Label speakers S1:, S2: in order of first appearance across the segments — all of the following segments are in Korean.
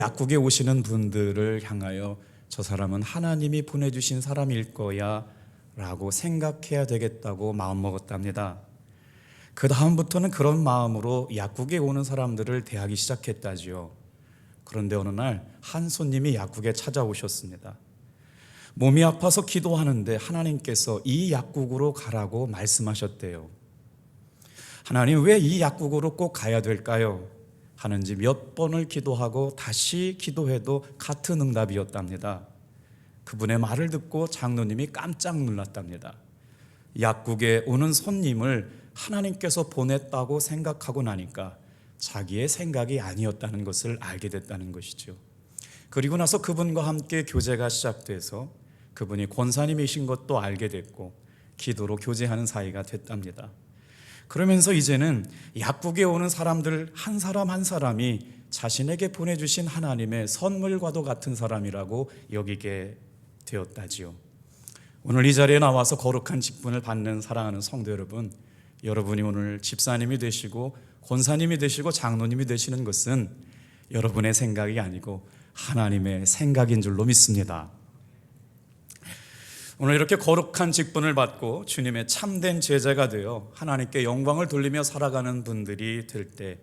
S1: 약국에 오시는 분들을 향하여 저 사람은 하나님이 보내주신 사람일 거야 라고 생각해야 되겠다고 마음먹었답니다. 그 다음부터는 그런 마음으로 약국에 오는 사람들을 대하기 시작했다지요. 그런데 어느 날 한 손님이 약국에 찾아오셨습니다. 몸이 아파서 기도하는데 하나님께서 이 약국으로 가라고 말씀하셨대요. 하나님, 왜 이 약국으로 꼭 가야 될까요? 하는지 몇 번을 기도하고 다시 기도해도 같은 응답이었답니다. 그분의 말을 듣고 장로님이 깜짝 놀랐답니다. 약국에 오는 손님을 하나님께서 보냈다고 생각하고 나니까 자기의 생각이 아니었다는 것을 알게 됐다는 것이죠. 그리고 나서 그분과 함께 교제가 시작돼서 그분이 권사님이신 것도 알게 됐고 기도로 교제하는 사이가 됐답니다. 그러면서 이제는 약국에 오는 사람들 한 사람 한 사람이 자신에게 보내주신 하나님의 선물과도 같은 사람이라고 여기게 되었다지요. 오늘 이 자리에 나와서 거룩한 직분을 받는 사랑하는 성도 여러분, 여러분이 오늘 집사님이 되시고 권사님이 되시고 장로님이 되시는 것은 여러분의 생각이 아니고 하나님의 생각인 줄로 믿습니다. 오늘 이렇게 거룩한 직분을 받고 주님의 참된 제자가 되어 하나님께 영광을 돌리며 살아가는 분들이 될 때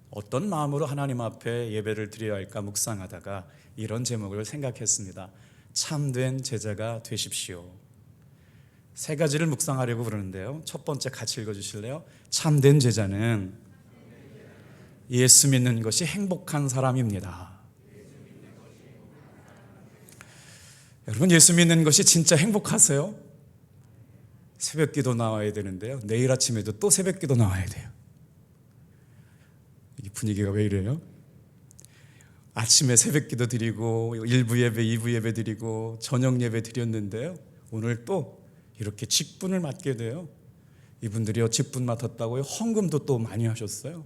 S1: 어떤 마음으로 하나님 앞에 예배를 드려야 할까 묵상하다가 이런 제목을 생각했습니다. 참된 제자가 되십시오. 세 가지를 묵상하려고 그러는데요. 첫 번째 같이 읽어주실래요? 참된 제자는 예수 믿는 것이 행복한 사람입니다. 여러분, 예수 믿는 것이 진짜 행복하세요? 새벽기도 나와야 되는데요, 내일 아침에도 또 새벽기도 나와야 돼요. 이 분위기가 왜 이래요? 아침에 새벽기도 드리고 1부 예배, 2부 예배 드리고 저녁 예배 드렸는데요, 오늘 또 이렇게 직분을 맡게 돼요. 이분들이요, 직분 맡았다고요 헌금도 또 많이 하셨어요.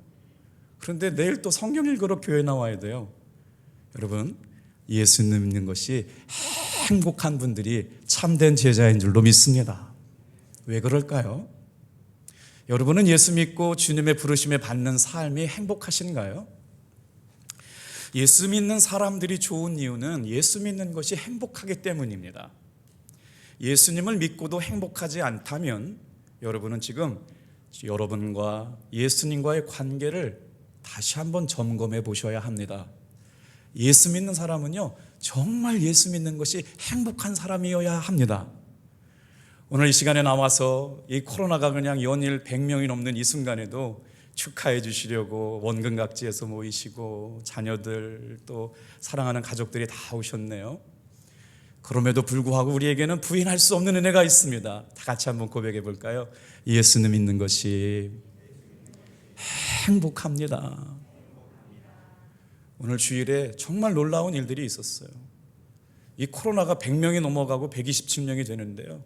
S1: 그런데 내일 또 성경 읽으러 교회 나와야 돼요. 여러분, 예수 믿는 것이 행복한 분들이 참된 제자인 줄로 믿습니다. 왜 그럴까요? 여러분은 예수 믿고 주님의 부르심에 받는 삶이 행복하신가요? 예수 믿는 사람들이 좋은 이유는 예수 믿는 것이 행복하기 때문입니다. 예수님을 믿고도 행복하지 않다면 여러분은 지금 여러분과 예수님과의 관계를 다시 한번 점검해 보셔야 합니다. 예수 믿는 사람은요, 정말 예수 믿는 것이 행복한 사람이어야 합니다. 오늘 이 시간에 나와서 이 코로나가 그냥 연일 100명이 넘는 이 순간에도 축하해 주시려고 원근각지에서 모이시고 자녀들 또 사랑하는 가족들이 다 오셨네요. 그럼에도 불구하고 우리에게는 부인할 수 없는 은혜가 있습니다. 다 같이 한번 고백해 볼까요? 예수님 믿는 것이 행복합니다. 오늘 주일에 정말 놀라운 일들이 있었어요. 이 코로나가 100명이 넘어가고 127명이 되는데요,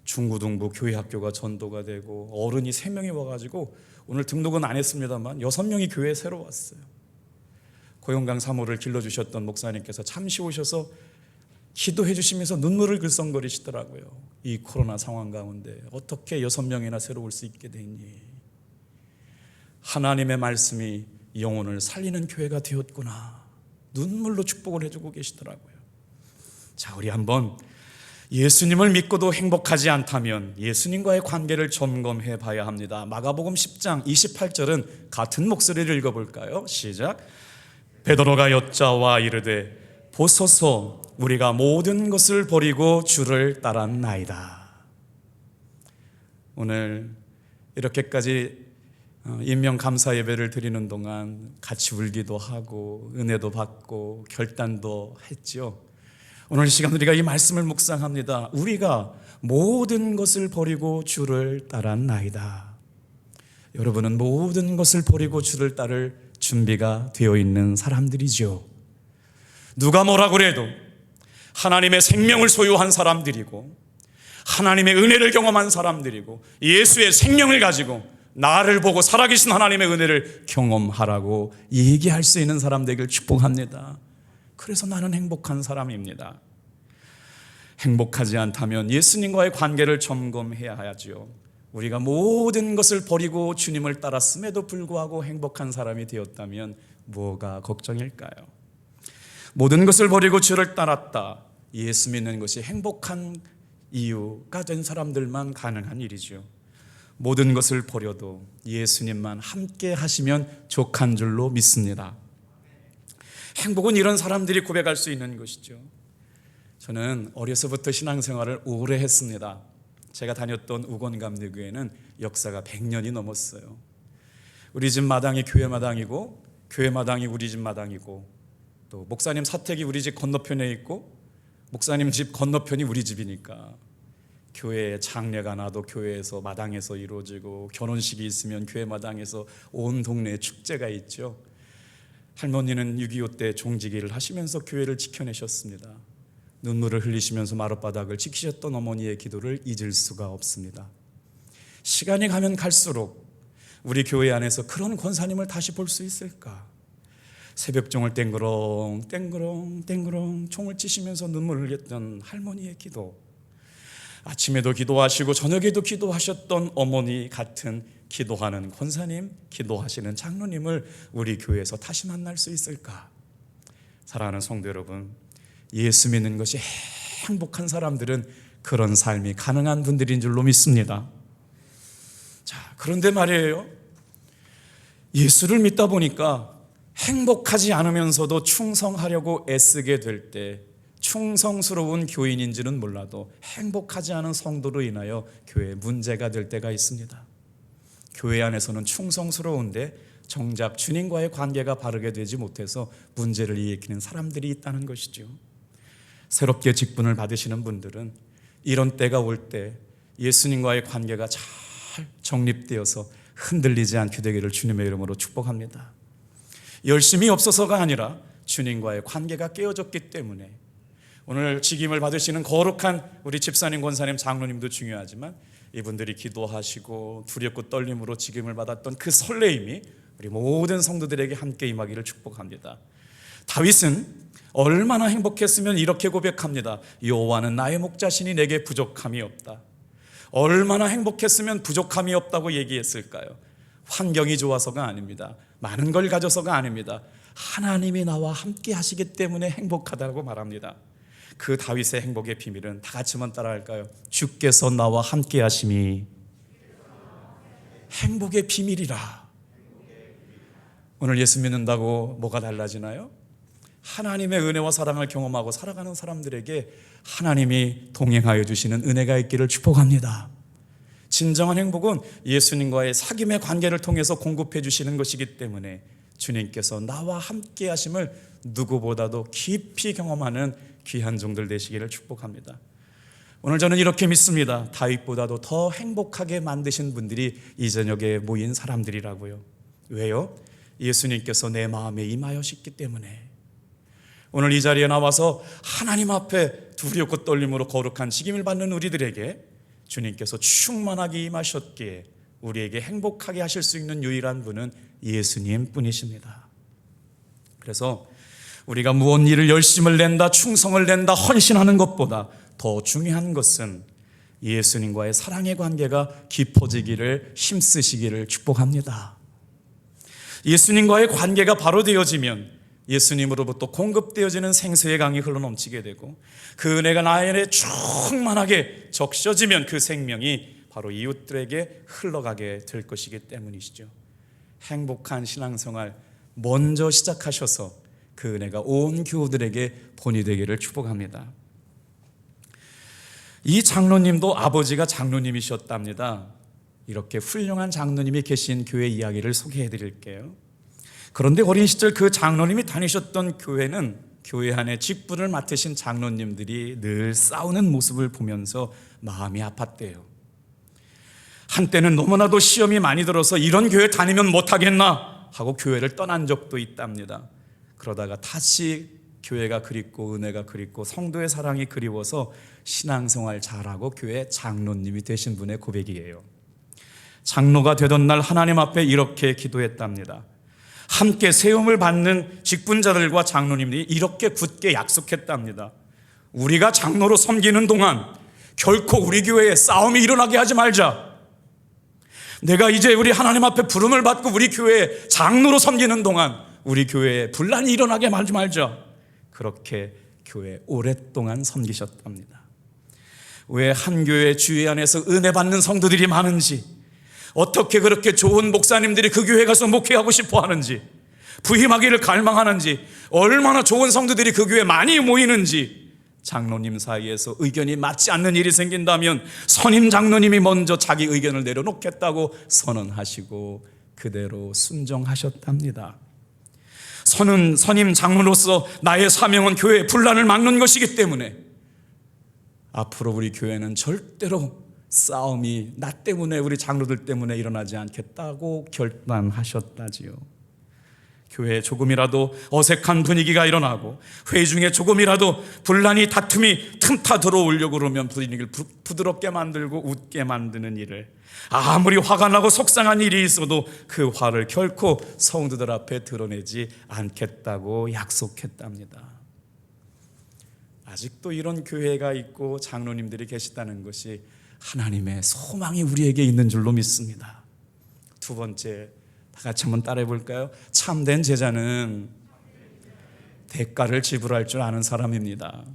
S1: 중고등부 교회 학교가 전도가 되고 어른이 3명이 와가지고 오늘 등록은 안 했습니다만 6명이 교회에 새로 왔어요. 고영강 사모를 길러주셨던 목사님께서 잠시 오셔서 기도해 주시면서 눈물을 글썽거리시더라고요. 이 코로나 상황 가운데 어떻게 6명이나 새로 올 수 있게 됐니? 하나님의 말씀이 영혼을 살리는 교회가 되었구나. 눈물로 축복을 해주고 계시더라고요. 자, 우리 한번 예수님을 믿고도 행복하지 않다면 예수님과의 관계를 점검해 봐야 합니다. 마가복음 10장 28절은 같은 목소리를 읽어볼까요? 시작. 베드로가 여짜와 이르되 보소서, 우리가 모든 것을 버리고 주를 따랐나이다. 오늘 이렇게까지 인명 감사 예배를 드리는 동안 같이 울기도 하고 은혜도 받고 결단도 했죠. 오늘 이 시간 우리가 이 말씀을 묵상합니다. 우리가 모든 것을 버리고 주를 따랐나이다. 여러분은 모든 것을 버리고 주를 따를 준비가 되어 있는 사람들이죠. 누가 뭐라고 그래도 하나님의 생명을 소유한 사람들이고 하나님의 은혜를 경험한 사람들이고 예수의 생명을 가지고 나를 보고 살아계신 하나님의 은혜를 경험하라고 얘기할 수 있는 사람 되길 축복합니다. 그래서 나는 행복한 사람입니다. 행복하지 않다면 예수님과의 관계를 점검해야 하죠. 우리가 모든 것을 버리고 주님을 따랐음에도 불구하고 행복한 사람이 되었다면 뭐가 걱정일까요? 모든 것을 버리고 주를 따랐다. 예수 믿는 것이 행복한 이유가 된 사람들만 가능한 일이죠. 모든 것을 버려도 예수님만 함께 하시면 족한 줄로 믿습니다. 행복은 이런 사람들이 고백할 수 있는 것이죠. 저는 어려서부터 신앙생활을 오래 했습니다. 제가 다녔던 우건감리교회는 역사가 100년이 넘었어요. 우리 집 마당이 교회 마당이고, 교회 마당이 우리 집 마당이고, 또 목사님 사택이 우리 집 건너편에 있고, 목사님 집 건너편이 우리 집이니까 교회에 장례가 나도 교회에서 마당에서 이루어지고, 결혼식이 있으면 교회 마당에서 온 동네에 축제가 있죠. 할머니는 6.25 때 종지기를 하시면서 교회를 지켜내셨습니다. 눈물을 흘리시면서 마룻바닥을 지키셨던 어머니의 기도를 잊을 수가 없습니다. 시간이 가면 갈수록 우리 교회 안에서 그런 권사님을 다시 볼 수 있을까? 새벽종을 땡그렁 땡그렁 땡그렁 총을 치시면서 눈물을 흘렸던 할머니의 기도, 아침에도 기도하시고 저녁에도 기도하셨던 어머니 같은 기도하는 권사님, 기도하시는 장로님을 우리 교회에서 다시 만날 수 있을까? 사랑하는 성도 여러분, 예수 믿는 것이 행복한 사람들은 그런 삶이 가능한 분들인 줄로 믿습니다. 자, 그런데 말이에요, 예수를 믿다 보니까 행복하지 않으면서도 충성하려고 애쓰게 될 때 충성스러운 교인인지는 몰라도 행복하지 않은 성도로 인하여 교회에 문제가 될 때가 있습니다. 교회 안에서는 충성스러운데 정작 주님과의 관계가 바르게 되지 못해서 문제를 일으키는 사람들이 있다는 것이죠. 새롭게 직분을 받으시는 분들은 이런 때가 올 때 예수님과의 관계가 잘 정립되어서 흔들리지 않게 되기를 주님의 이름으로 축복합니다. 열심이 없어서가 아니라 주님과의 관계가 깨어졌기 때문에, 오늘 직임을 받으시는 거룩한 우리 집사님, 권사님, 장로님도 중요하지만 이분들이 기도하시고 두렵고 떨림으로 직임을 받았던 그 설레임이 우리 모든 성도들에게 함께 임하기를 축복합니다. 다윗은 얼마나 행복했으면 이렇게 고백합니다. 여호와는 나의 목자시니 내게 부족함이 없다. 얼마나 행복했으면 부족함이 없다고 얘기했을까요? 환경이 좋아서가 아닙니다. 많은 걸 가져서가 아닙니다. 하나님이 나와 함께 하시기 때문에 행복하다고 말합니다. 그 다윗의 행복의 비밀은 다 같이 한번 따라할까요? 주께서 나와 함께 하심이 행복의 비밀이라. 오늘 예수 믿는다고 뭐가 달라지나요? 하나님의 은혜와 사랑을 경험하고 살아가는 사람들에게 하나님이 동행하여 주시는 은혜가 있기를 축복합니다. 진정한 행복은 예수님과의 사귐의 관계를 통해서 공급해 주시는 것이기 때문에 주님께서 나와 함께 하심을 누구보다도 깊이 경험하는 귀한 종들 되시기를 축복합니다. 오늘 저는 이렇게 믿습니다. 다윗보다도 더 행복하게 만드신 분들이 이 저녁에 모인 사람들이라고요. 왜요? 예수님께서 내 마음에 임하셨기 때문에. 오늘 이 자리에 나와서 하나님 앞에 두렵고 떨림으로 거룩한 직임을 받는 우리들에게 주님께서 충만하게 임하셨기에 우리에게 행복하게 하실 수 있는 유일한 분은 예수님 뿐이십니다. 그래서 우리가 무언 일을 열심을 낸다, 충성을 낸다, 헌신하는 것보다 더 중요한 것은 예수님과의 사랑의 관계가 깊어지기를 힘쓰시기를 축복합니다. 예수님과의 관계가 바로 되어지면 예수님으로부터 공급되어지는 생수의 강이 흘러넘치게 되고, 그 은혜가 나의 안에 충만하게 적셔지면 그 생명이 바로 이웃들에게 흘러가게 될 것이기 때문이시죠. 행복한 신앙생활 먼저 시작하셔서 그 은혜가 온 교우들에게 본이 되기를 축복합니다. 이 장로님도 아버지가 장로님이셨답니다. 이렇게 훌륭한 장로님이 계신 교회 이야기를 소개해 드릴게요. 그런데 어린 시절 그 장로님이 다니셨던 교회는 교회 안에 직분을 맡으신 장로님들이 늘 싸우는 모습을 보면서 마음이 아팠대요. 한때는 너무나도 시험이 많이 들어서 이런 교회 다니면 못하겠나 하고 교회를 떠난 적도 있답니다. 그러다가 다시 교회가 그립고 은혜가 그립고 성도의 사랑이 그리워서 신앙생활 잘하고 교회 장로님이 되신 분의 고백이에요. 장로가 되던 날 하나님 앞에 이렇게 기도했답니다. 함께 세움을 받는 직분자들과 장로님들이 이렇게 굳게 약속했답니다. 우리가 장로로 섬기는 동안 결코 우리 교회에 싸움이 일어나게 하지 말자. 내가 이제 우리 하나님 앞에 부름을 받고 우리 교회에 장로로 섬기는 동안 우리 교회에 분란이 일어나게 하지 말자. 그렇게 교회 오랫동안 섬기셨답니다. 왜 한 교회 주의 안에서 은혜 받는 성도들이 많은지, 어떻게 그렇게 좋은 목사님들이 그 교회 가서 목회하고 싶어 하는지, 부임하기를 갈망하는지, 얼마나 좋은 성도들이 그 교회에 많이 모이는지, 장로님 사이에서 의견이 맞지 않는 일이 생긴다면 선임 장로님이 먼저 자기 의견을 내려놓겠다고 선언하시고 그대로 순종하셨답니다. 선임 장로로서 나의 사명은 교회의 분란을 막는 것이기 때문에 앞으로 우리 교회는 절대로 싸움이 나 때문에, 우리 장로들 때문에 일어나지 않겠다고 결단하셨다지요. 교회에 조금이라도 어색한 분위기가 일어나고 회의 중에 조금이라도 분란이, 다툼이 틈타 들어오려고 그러면 분위기를 부드럽게 만들고 웃게 만드는 일을, 아무리 화가 나고 속상한 일이 있어도 그 화를 결코 성도들 앞에 드러내지 않겠다고 약속했답니다. 아직도 이런 교회가 있고 장로님들이 계시다는 것이 하나님의 소망이 우리에게 있는 줄로 믿습니다. 두 번째, 다 같이 한번 따라해 볼까요? 참된 제자는 대가를 지불할 줄 아는 사람입니다.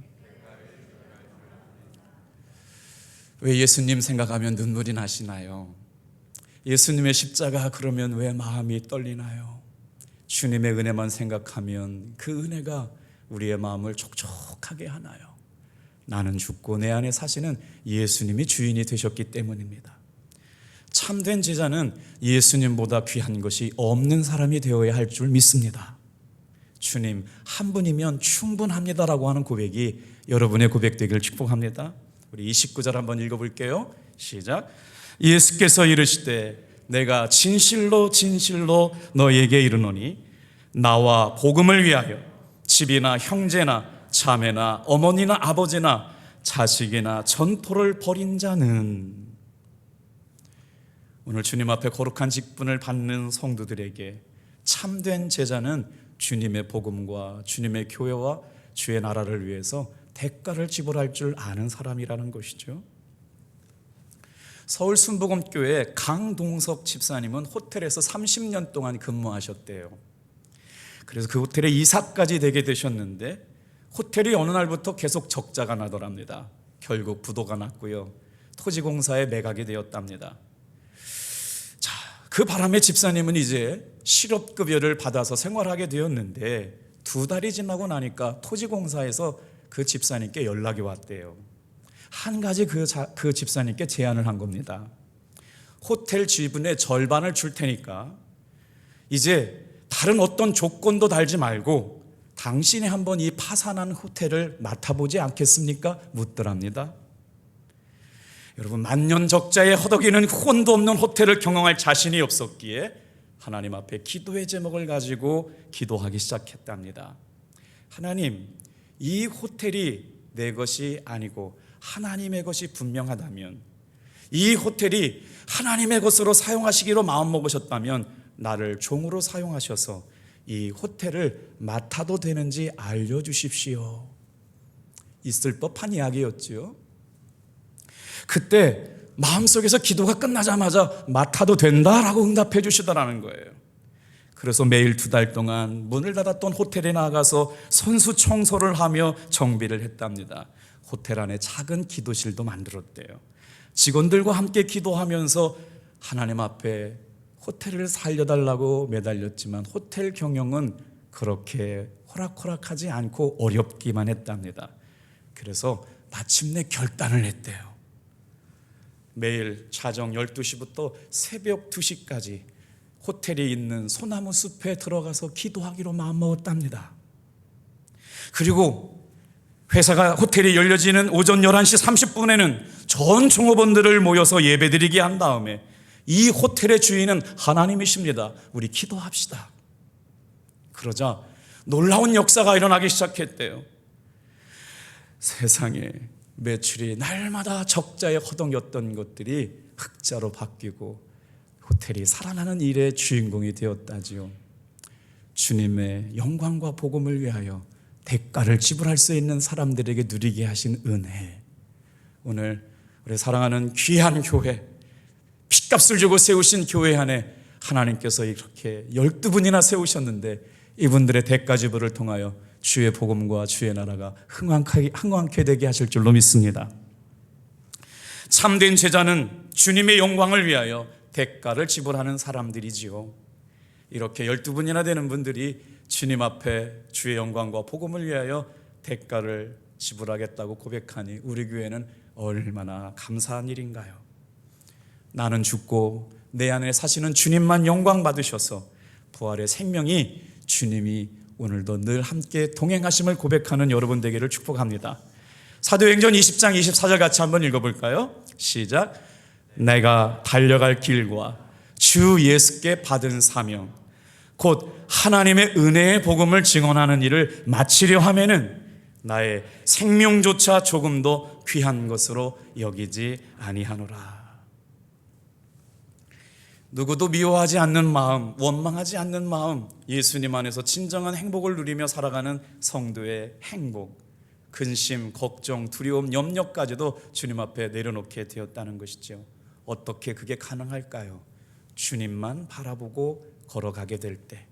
S1: 왜 예수님 생각하면 눈물이 나시나요? 예수님의 십자가 그러면 왜 마음이 떨리나요? 주님의 은혜만 생각하면 그 은혜가 우리의 마음을 촉촉하게 하나요? 나는 죽고 내 안에 사시는 예수님이 주인이 되셨기 때문입니다. 참된 제자는 예수님보다 귀한 것이 없는 사람이 되어야 할 줄 믿습니다. 주님 한 분이면 충분합니다라고 하는 고백이 여러분의 고백 되기를 축복합니다. 우리 29절 한번 읽어볼게요. 시작. 예수께서 이르시되 내가 진실로 진실로 너에게 이르노니 나와 복음을 위하여 집이나 형제나 자매나 어머니나 아버지나 자식이나 전토를 벌인 자는, 오늘 주님 앞에 거룩한 직분을 받는 성도들에게 참된 제자는 주님의 복음과 주님의 교회와 주의 나라를 위해서 대가를 지불할 줄 아는 사람이라는 것이죠. 서울 순복음교회 강동석 집사님은 호텔에서 30년 동안 근무하셨대요. 그래서 그 호텔에 이사까지 되게 되셨는데 호텔이 어느 날부터 계속 적자가 나더랍니다. 결국 부도가 났고요, 토지공사에 매각이 되었답니다. 그 바람에 집사님은 이제 실업급여를 받아서 생활하게 되었는데 2달이 지나고 나니까 토지공사에서 그 집사님께 연락이 왔대요. 한 가지 그 집사님께 제안을 한 겁니다. 호텔 지분의 절반을 줄 테니까 이제 다른 어떤 조건도 달지 말고 당신이 한번 이 파산한 호텔을 맡아보지 않겠습니까? 묻더랍니다. 여러분, 만년 적자에 허덕이는 후원도 없는 호텔을 경영할 자신이 없었기에 하나님 앞에 기도의 제목을 가지고 기도하기 시작했답니다. 하나님, 이 호텔이 내 것이 아니고 하나님의 것이 분명하다면, 이 호텔이 하나님의 것으로 사용하시기로 마음먹으셨다면 나를 종으로 사용하셔서 이 호텔을 맡아도 되는지 알려주십시오. 있을 법한 이야기였지요. 그때 마음속에서 기도가 끝나자마자 맡아도 된다라고 응답해 주시더라는 거예요. 그래서 매일 2달 동안 문을 닫았던 호텔에 나가서 손수 청소를 하며 정비를 했답니다. 호텔 안에 작은 기도실도 만들었대요. 직원들과 함께 기도하면서 하나님 앞에 호텔을 살려달라고 매달렸지만 호텔 경영은 그렇게 호락호락하지 않고 어렵기만 했답니다. 그래서 마침내 결단을 했대요. 매일 자정 12시부터 새벽 2시까지 호텔이 있는 소나무 숲에 들어가서 기도하기로 마음먹었답니다. 그리고 호텔이 열려지는 오전 11시 30분에는 전 종업원들을 모여서 예배드리게 한 다음에 이 호텔의 주인은 하나님이십니다, 우리 기도합시다. 그러자 놀라운 역사가 일어나기 시작했대요. 세상에 매출이 날마다 적자에 허덕였던 것들이 흑자로 바뀌고 호텔이 살아나는 일의 주인공이 되었다지요. 주님의 영광과 복음을 위하여 대가를 지불할 수 있는 사람들에게 누리게 하신 은혜, 오늘 우리 사랑하는 귀한 교회, 핏값을 주고 세우신 교회 안에 하나님께서 이렇게 12분이나 세우셨는데 이분들의 대가 지불을 통하여 주의 복음과 주의 나라가 흥왕케 되게 하실 줄로 믿습니다. 참된 제자는 주님의 영광을 위하여 대가를 지불하는 사람들이지요. 이렇게 12분이나 되는 분들이 주님 앞에 주의 영광과 복음을 위하여 대가를 지불하겠다고 고백하니 우리 교회는 얼마나 감사한 일인가요? 나는 죽고 내 안에 사시는 주님만 영광 받으셔서 부활의 생명이 주님이 오늘도 늘 함께 동행하심을 고백하는 여러분 되기를 축복합니다. 사도행전 20장 24절 같이 한번 읽어볼까요? 시작. 내가 달려갈 길과 주 예수께 받은 사명 곧 하나님의 은혜의 복음을 증언하는 일을 마치려 하면은 나의 생명조차 조금도 귀한 것으로 여기지 아니하노라. 누구도 미워하지 않는 마음, 원망하지 않는 마음, 예수님 안에서 진정한 행복을 누리며 살아가는 성도의 행복, 근심, 걱정, 두려움, 염려까지도 주님 앞에 내려놓게 되었다는 것이죠. 어떻게 그게 가능할까요? 주님만 바라보고 걸어가게 될 때,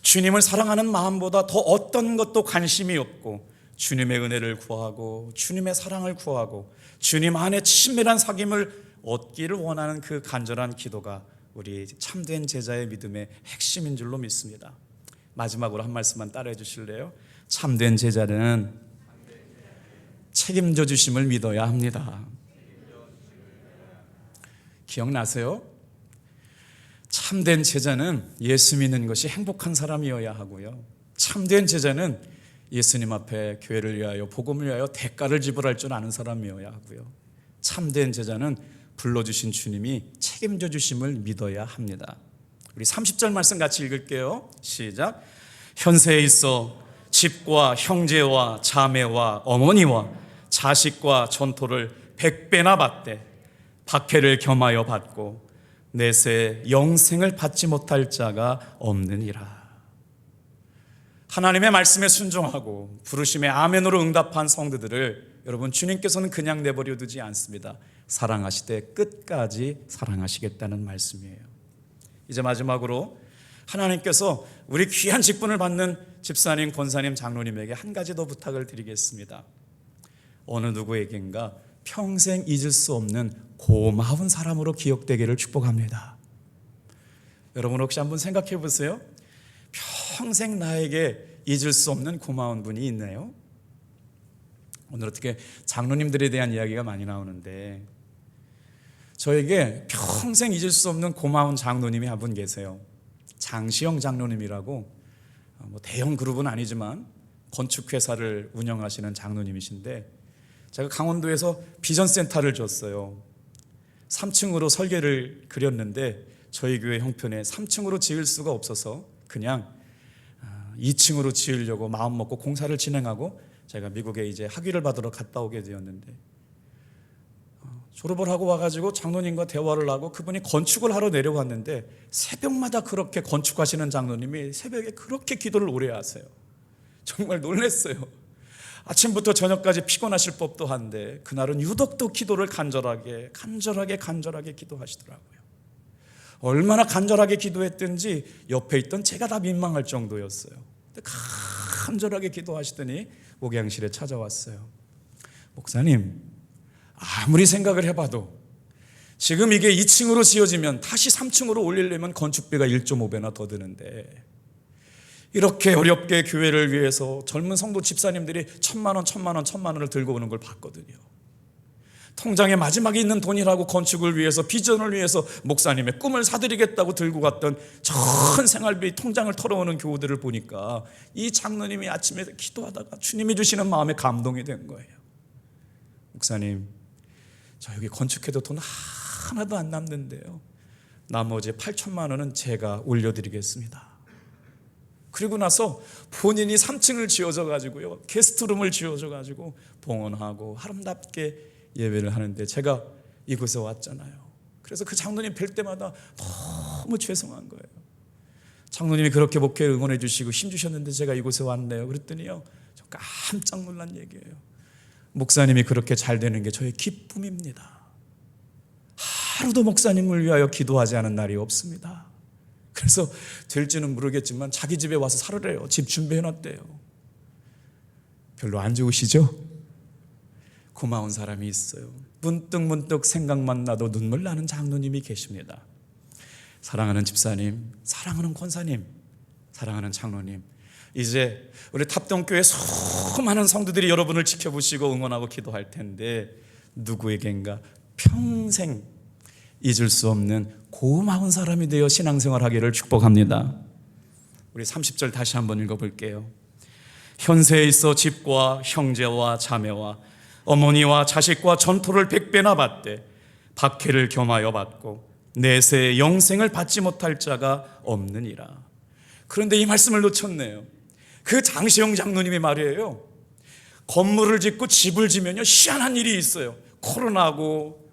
S1: 주님을 사랑하는 마음보다 더 어떤 것도 관심이 없고 주님의 은혜를 구하고 주님의 사랑을 구하고 주님 안에 친밀한 사귐을 얻기를 원하는 그 간절한 기도가 우리 참된 제자의 믿음의 핵심인 줄로 믿습니다. 마지막으로 한 말씀만 따라해 주실래요? 참된 제자는 책임져 주심을 믿어야 합니다. 기억나세요? 참된 제자는 예수 믿는 것이 행복한 사람이어야 하고요, 참된 제자는 예수님 앞에 교회를 위하여 복음을 위하여 대가를 지불할 줄 아는 사람이어야 하고요, 참된 제자는 불러주신 주님이 책임져 주심을 믿어야 합니다. 우리 30절 말씀 같이 읽을게요. 시작. 현세에 있어 집과 형제와 자매와 어머니와 자식과 전토를 100배나 받되 박해를 겸하여 받고 내세 영생을 받지 못할 자가 없느니라. 하나님의 말씀에 순종하고 부르심에 아멘으로 응답한 성도들을 여러분 주님께서는 그냥 내버려 두지 않습니다. 사랑하시되 끝까지 사랑하시겠다는 말씀이에요. 이제 마지막으로 하나님께서 우리 귀한 직분을 받는 집사님, 권사님, 장로님에게 한 가지 더 부탁을 드리겠습니다. 어느 누구에겐가 평생 잊을 수 없는 고마운 사람으로 기억되기를 축복합니다. 여러분 혹시 한번 생각해 보세요. 평생 나에게 잊을 수 없는 고마운 분이 있나요? 오늘 어떻게 장로님들에 대한 이야기가 많이 나오는데 저에게 평생 잊을 수 없는 고마운 장로님이 한 분 계세요. 장시영 장로님이라고 대형 그룹은 아니지만 건축회사를 운영하시는 장로님이신데 제가 강원도에서 비전센터를 줬어요. 3층으로 설계를 그렸는데 저희 교회 형편에 3층으로 지을 수가 없어서 그냥 2층으로 지으려고 마음먹고 공사를 진행하고 제가 미국에 이제 학위를 받으러 갔다 오게 되었는데 졸업을 하고 와가지고 장로님과 대화를 하고 그분이 건축을 하러 내려왔는데 새벽마다 그렇게 건축하시는 장로님이 새벽에 그렇게 기도를 오래 하세요. 정말 놀랐어요. 아침부터 저녁까지 피곤하실 법도 한데 그날은 유독 또 기도를 간절하게 기도하시더라고요. 얼마나 간절하게 기도했든지 옆에 있던 제가 다 민망할 정도였어요. 근데 간절하게 기도하시더니 목양실에 찾아왔어요. 목사님, 아무리 생각을 해봐도 지금 이게 2층으로 지어지면 다시 3층으로 올리려면 건축비가 1.5배나 더 드는데 이렇게 어렵게 교회를 위해서 젊은 성도 집사님들이 1,000만 원을 들고 오는 걸 봤거든요. 통장에 마지막에 있는 돈이라고 건축을 위해서 비전을 위해서 목사님의 꿈을 사드리겠다고 들고 갔던 전 생활비 통장을 털어오는 교우들을 보니까 이 장로님이 아침에 기도하다가 주님이 주시는 마음에 감동이 된 거예요. 목사님, 저 여기 건축해도 돈 하나도 안 남는데요, 나머지 8천만 원은 제가 올려드리겠습니다. 그리고 나서 본인이 3층을 지어줘 가지고요, 게스트룸을 지어줘 가지고 봉헌하고 아름답게 예배를 하는데 제가 이곳에 왔잖아요. 그래서 그 장로님 뵐 때마다 너무 죄송한 거예요. 장로님이 그렇게 목회를 응원해 주시고 힘주셨는데 제가 이곳에 왔네요. 그랬더니요, 저 깜짝 놀란 얘기예요. 목사님이 그렇게 잘 되는 게 저의 기쁨입니다. 하루도 목사님을 위하여 기도하지 않은 날이 없습니다. 그래서 될지는 모르겠지만 자기 집에 와서 살으래요. 집 준비해놨대요. 별로 안 좋으시죠? 고마운 사람이 있어요. 문득 생각만 나도 눈물 나는 장로님이 계십니다. 사랑하는 집사님, 사랑하는 권사님, 사랑하는 장로님, 이제 우리 탑동교회 수많은 성도들이 여러분을 지켜보시고 응원하고 기도할 텐데 누구에겐가 평생 잊을 수 없는 고마운 사람이 되어 신앙생활하기를 축복합니다. 우리 30절 다시 한번 읽어볼게요. 현세에 있어 집과 형제와 자매와 어머니와 자식과 전토를 100배나 받되 박해를 겸하여 받고 내세의 영생을 받지 못할 자가 없느니라. 그런데 이 말씀을 놓쳤네요. 그 장시영 장로님의 말이에요. 건물을 짓고 집을 지면요 희한한 일이 있어요. 코로나고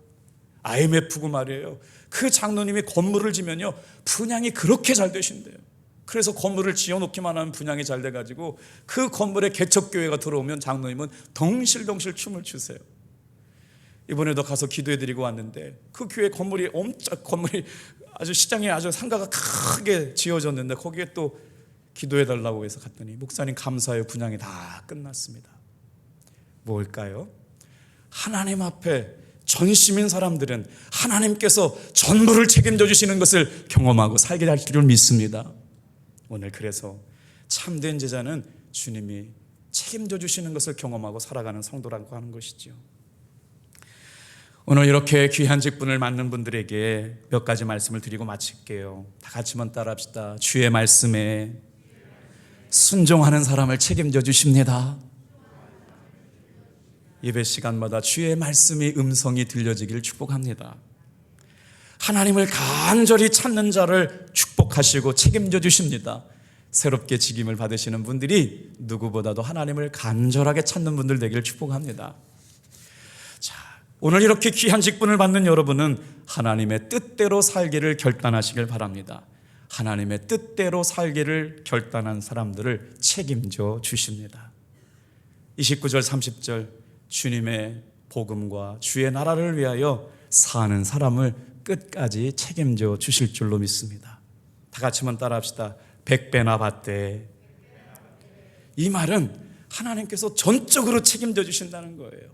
S1: IMF고 말이에요. 그 장로님이 건물을 지면요 분양이 그렇게 잘 되신대요. 그래서 건물을 지어놓기만 하면 분양이 잘 돼가지고 그 건물에 개척교회가 들어오면 장로님은 덩실덩실 춤을 추세요. 이번에도 가서 기도해드리고 왔는데 그 교회 건물이 아주 시장에 아주 상가가 크게 지어졌는데 거기에 또 기도해달라고 해서 갔더니 목사님 감사해요, 분양이 다 끝났습니다. 뭘까요? 하나님 앞에 전심인 사람들은 하나님께서 전부를 책임져 주시는 것을 경험하고 살게 할 줄 믿습니다. 오늘 그래서 참된 제자는 주님이 책임져 주시는 것을 경험하고 살아가는 성도라고 하는 것이죠. 오늘 이렇게 귀한 직분을 맡는 분들에게 몇 가지 말씀을 드리고 마칠게요. 다 같이 한번 따라합시다. 주의 말씀에 순종하는 사람을 책임져 주십니다. 예배 시간마다 주의 말씀의 음성이 들려지길 축복합니다. 하나님을 간절히 찾는 자를 축복하시고 책임져 주십니다. 새롭게 직임을 받으시는 분들이 누구보다도 하나님을 간절하게 찾는 분들 되기를 축복합니다. 자, 오늘 이렇게 귀한 직분을 받는 여러분은 하나님의 뜻대로 살기를 결단하시길 바랍니다. 하나님의 뜻대로 살기를 결단한 사람들을 책임져 주십니다. 29절 30절 주님의 복음과 주의 나라를 위하여 사는 사람을 끝까지 책임져 주실 줄로 믿습니다. 다 같이 한번 따라합시다. 100배나 받되. 이 말은 하나님께서 전적으로 책임져 주신다는 거예요.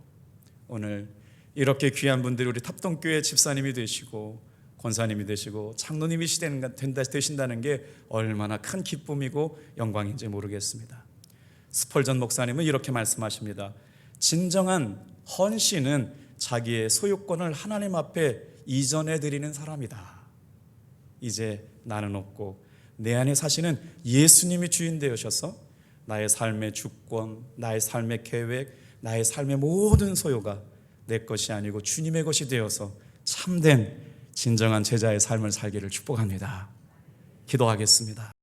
S1: 오늘 이렇게 귀한 분들이 우리 탑동교회 집사님이 되시고 권사님이 되시고 장로님이 되신다는 게 얼마나 큰 기쁨이고 영광인지 모르겠습니다. 스펄전 목사님은 이렇게 말씀하십니다. 진정한 헌신은 자기의 소유권을 하나님 앞에 이전해 드리는 사람이다. 이제 나는 없고 내 안에 사시는 예수님이 주인 되셔서 나의 삶의 주권, 나의 삶의 계획, 나의 삶의 모든 소유가 내 것이 아니고 주님의 것이 되어서 참된 진정한 제자의 삶을 살기를 축복합니다. 기도하겠습니다.